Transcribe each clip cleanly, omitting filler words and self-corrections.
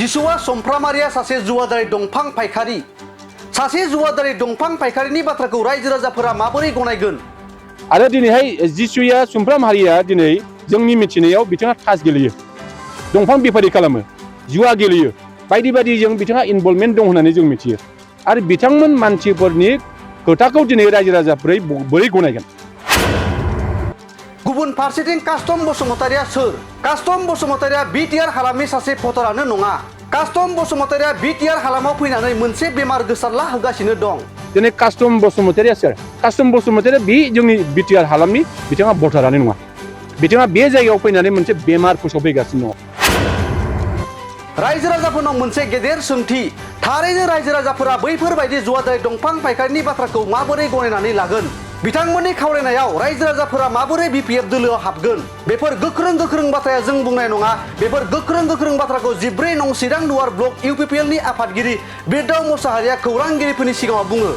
जिसुआ समफ्रामारिया सासे जुवादारि दंफां फायखारि सासे जुवादारि दंफां फायखारिनि बाथ्राखौ रायजो राजाफोरा माबोरै गनायगोन आरो दिनैहाय जिसुया सुमफ्राम हारिया दिनै जोंनि मिथिनायाव बिथाङा थास गेलेयो दंफां बेफारि खालामो जुवा गेलेयो बायदि बायदिजों बिथाङा इनभल्भमेन्ट दं होननानै जों मिथियो आरो बिथांमोन मानसिफोरनि खोथाखौ दिनै रायजो राजाफोरा बोरै गनायगोन गुबुन फारसेथिं कास्टम बसुमतारिया सोर कास्टम बसुमतारिया बिटिआर हालामनि सासे भटारानो नङा कास्टम बसुमतारिया बिटिआर हालामाव फैनानै मोनसे बेमार गोसारला होगासिनो दं दिनै कास्टम बसुमतारिया सोर कास्टम बसुमतारिया बे जोंनि बिटिआर हालामनि बिथाङा भटारानो नङा बिथाङा बे जायगायाव फैनानै मोनसे बेमार फोसावफैगासिनो दङ रायजो राजाफोरनाव मोनसे गेदेर सोंथि थारैनो रायजो राजाफोरा बैफोरबायदि जुवादारि दंफां फायखारिनि बाथ्राखौ माबोरै गनायनानै लागोन बिथांमोननि खावलायनायाव रायजो राजाफोरा माबोरै बिपिएफ दोलोआव हाबगोन बेफोर गोख्रों बाथ्राया जों बुंनाय नङा बेफोर गोख्रों बाथ्राखौ 14 नं चिरां दुवार ब्लक UPPL नि आफादगिरि बिरदाव मोसाहारिया खौरांगिरिफोरनि सिगाङाव बुङो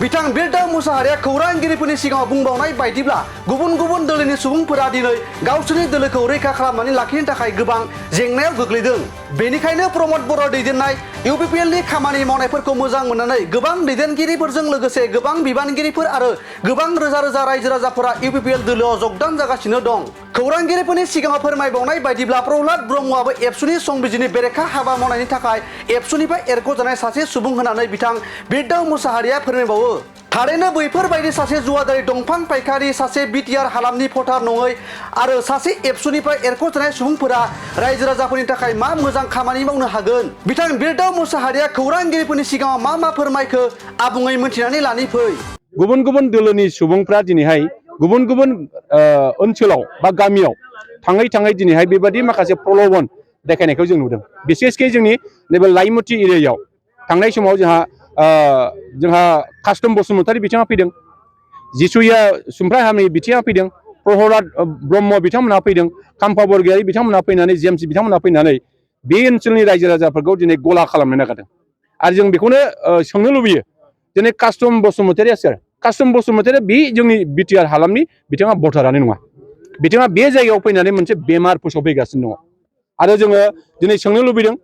बिथां बिरदाव मोसाहारिया खौरांगिरिफोरनि सिगाङाव बुंबावनाय बायदिब्ला गुबुन दोलोनि सुबुंफोरा दिनै गावसोरनि दोलोखौ रैखा खालामनानै लाखिनो थाखाय गोबां जेंनायाव गोग्लैदों बेनिखायनो प्रमद बर' दैदेननाय UPPL नि खामानि मावनायफोरखौ मोजां मोननानै गोबां दैदेनगिरिफोरजों लोगोसे गोबां बिबानगिरिफोर आरो गोबां रोजा रायजो राजाफोरा UPPL दोलोआव जगदान जागासिनो दं खौरांगिरिफोरनि सिगाङाव फोरमायबावनाय बायदिब्ला प्रह्लाद ब्रह्मआबो एबसुनि संबिजिरनि बेरेखा हाबा मावनायनि थाखाय एबसुनिफ्राय एरख'जानाय सासे सुबुं होननानै बिथां बिरदाव मोसाहारिया फोरमायबावो थारैनो बैफोरबायदि सासे जुवादारि दंफां फायखारि सासे बिटिआर हालामनि भटार नङै आरो सासे एबसुनिफ्राय एरख'जानाय सुबुंफोरा रायजो राजाफोरनि थाखाय मा मोजां खामानि मावनो हागोन बिथां बिरदाव मोसाहारिया खौरांगिरिफोरनि सिगाङाव मा फोरमायखो आबुङै मिथिनानै लानि फै गुबुन दोलोनि सुबुंफ्रा दिनैहाय गुबुन ओनसोलाव बा गामियाव थाङै दिनैहाय बेबायदि माखासे प्रलोभन देखायनायखौ जों नुदों बिसेसकै जोंनि नैबे लाइमुथि एरियायाव थांनाय समाव जोंहा कास्टम बसुमतारी बिथाङा फैदों जिसुया सुमफ्राम हारिनि बिथाङा फैदों प्रह्लाद ब्रह्म बिथांमोनहा फैदों खाम्फा बरगयारि बिथांमोनहा फैनानै जेम्स बिथांमोनहा फैनानै बे ओनसोलनि रायजो राजाफोरखौ दिनै गला खालामनो नागिरदों आरो जों बेखौनो सोंनो लुबैयो दिनै कास्टम बसुमतारिया सोर कास्टम बसुमतारिया बे जोंनि बिटिआर हालामनि बिथाङा भटारानो नङा बिथाङा बे जायगायाव फैनानै मोनसे बेमार फोसावफैगासिनो दङ आरो जोङो दिनै सोंनो लुबैदों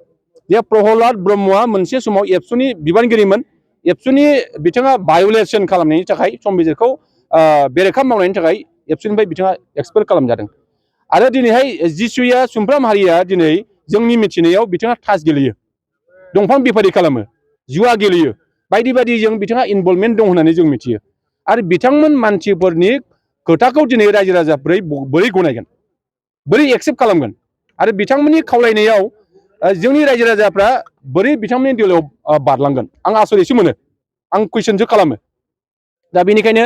जे प्रह्लाद ब्रह्मआ मोनसे समाव एबसुनि बिबानगिरिमोन एबसुनि बिथाङा भायलेसन खालामनायनि थाखाय संबिजिरखौ बेरेखा मावनायनि थाखाय एबसुनिफ्राय बिथाङा एक्सपेल खालामजादों आरो दिनैहाय जिसुया सुमफ्राम हारिया दिनै जोंनि मिथिनायाव बिथाङा थास गेलेयो दंफां बेफारि खालामो जुवा गेलेयो बायदि बायदिजों बिथाङा इनभल्भमेन्ट दं होननानै जों मिथियो आरो बिथांमोन मानसिफोरनि खोथाखौ दिनै रायजो राजाफोरा बोरै गनायगोन बोरै एक्सेप्ट खालामगोन आरो बिथांमोननि खावलायनायाव जोंनि रायजो राजाफ्रा बोरै बिथांमोननि दोलोआव बारलांगोन आं आसरितसो मोनो आं कुइसनसो खालामो दा बेनिखायनो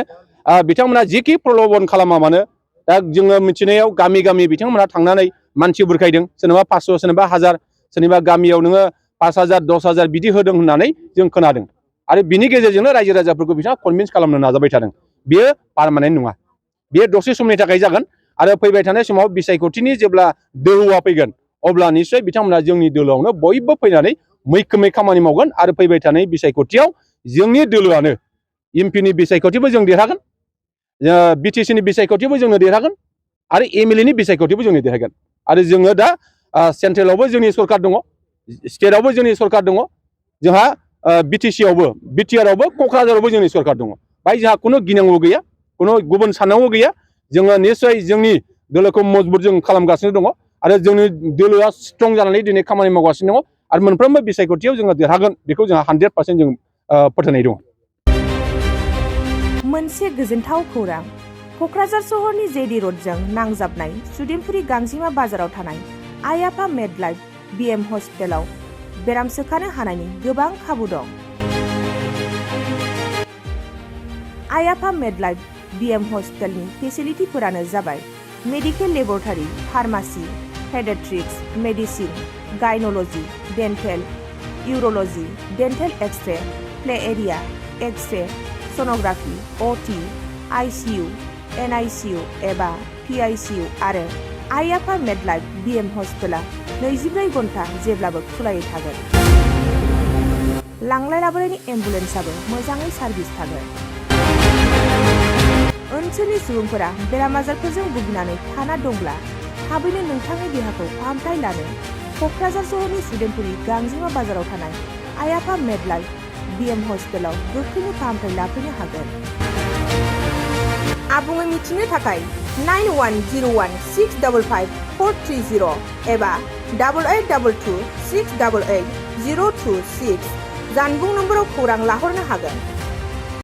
बिथांमोना जिखि प्रलोभन खालामा मानो दा जोङो मिथिनायाव गामि बिथांमोना थांनानै मानसि बुरखायदों सोरनोबा 500 सोरनोबा 1000 सोरनिबा गामियाव नोङो 5000 10000 बिदि होदों होननानै जों खोनादों आरो बिनि गेजेरजोंनो रायजो राजाफोरखौ बिथाङा कनभिन्स खालामनो नाजाबाय थादों बेयो पार्मानेन्ट नङा बेयो दसे समनि थाखाय जागोन आरो फैबाय थानाय समाव बिसायख'थिनि जेब्ला दोहौआ फैगोन अब्ला निश्चय बिथांमोना जोंनि दोलोआवनो बयबो फैनानै मैखोमै खामानि मावगोन आरो फैबाय थानाय बिसायख'थियाव जोंनि दोलोआनो एमपिनि बिसायख'थिबो जों देरहागोन बिटिसिनि बिसायख'थिबो जोंनो देरहागोन आरो एमएलएनि बिसायख'थिबो जोंनो देरहागोन आरो जोङो दा सेन्ट्रेलावबो जोंनि सरकार दङ स्टेटआवबो जोंनि सरकार दङ जोंहा बिटिसिआवबो बिटिआरआवबो क'क्राझारावबो जोंनि सरकार दङ बाय जोंहा खुनु गिनांगौ गैया खुनु गुबुन साननांगौ गैया जोङो निश्चय जोंनि दोलोखौ मजबुत जों खालामगासिनो दङ आरो जोंनि दोलोआ स्ट्रं जानानै दिनै खामानि मावगासिनो दङ आरो मोनफ्रोमबो बिसायख'थियाव जोङो देरहागोन बेखौ जोंहा 100% जों फोथायनाय दङ मोनसे गोजोनथाव खौरां क'क्राझार सहरनि जेडि रडजों नांजाबनाय सुदेमपुरि गांजिमा बाजाराव थानाय आइ आफा मेडलाइफ बिएम हस्पिटालाव बेराम सोखानो हानायनि गोबां खाबु दं आइ आफा मेडलाइफ बिएम हस्पिटालनि फेसिलिटिफोरानो जाबाय medical laboratory pharmacy paediatrics medicine gynaecology dental urology dental x-ray play area x-ray sonography OT ICU NICU एबा पीआईसीयू आरो आइ आफा मेडलाइफ बिएम हस्पिटाला 24 घन्टा जेब्लाबो खुलायै थागोन लांलाय लाबोलायनि एम्बुलेन्सआबो मोजाङै सार्भिस थागोन ओनसोलनि सुबुंफोरा बेराम आजारफोरजों भुगिनानै थाना दंब्ला थाबैनो नोंथांनि देहाखौ फाहामथाय लानो क'क्राझार सहरनि सुदेमपुरि गांजिमा बाजाराव थानाय आइ आफा मेडलाइफ BM हस्पिटालाव गोख्रैनो फाहामथाय लाफैनो हागोन। आबुङै मिथिनो थाखाय 9101655430 एबा 8822 688 026 जानबुं नम्बराव खौरां लाहरनो हागोन।